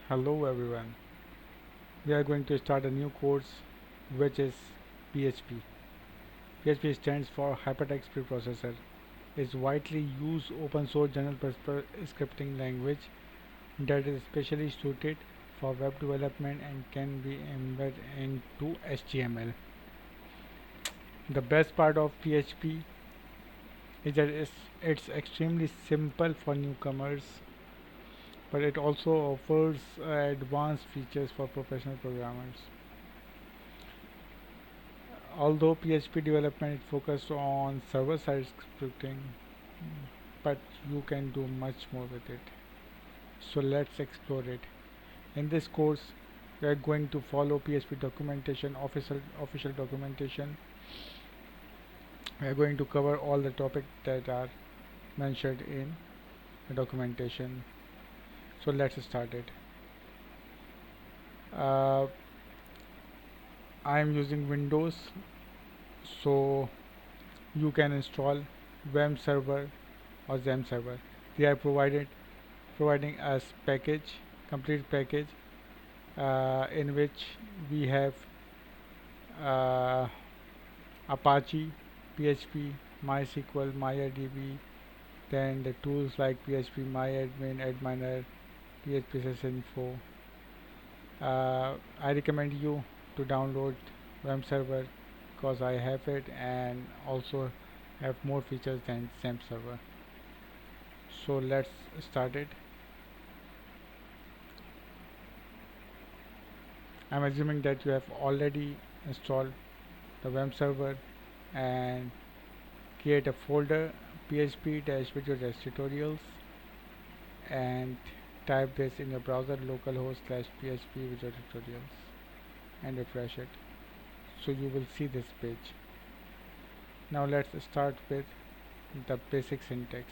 Hello everyone. We are going to start a new course which is PHP. PHP stands for Hypertext Preprocessor. It's widely used open source general purpose scripting language that is specially suited for web development and can be embedded into HTML. The best part of PHP is that it's extremely simple for newcomers, but it also offers advanced features for professional programmers. Although PHP development is focused on server-side scripting, but you can do much more with it. So let's explore it. In this course, we are going to follow PHP documentation, official documentation. We are going to cover all the topics that are mentioned in the documentation. So let's start it. Uh, I am using Windows, so you can install WAM server or XAMPP server. They are providing us complete package in which we have uh, Apache, PHP, MySQL, MariaDB, then the tools like PHP MyAdmin, AdMiner, PHP Sessinfo. I recommend you to download WAM server because I have it and also have more features than XAMPP server. So let's start it. I'm assuming that you have already installed the WAM server and create a folder php-video-tutorials and type this in your browser localhost/php-video-tutorials and refresh it. So you will see this page. Now let's start with the basic syntax.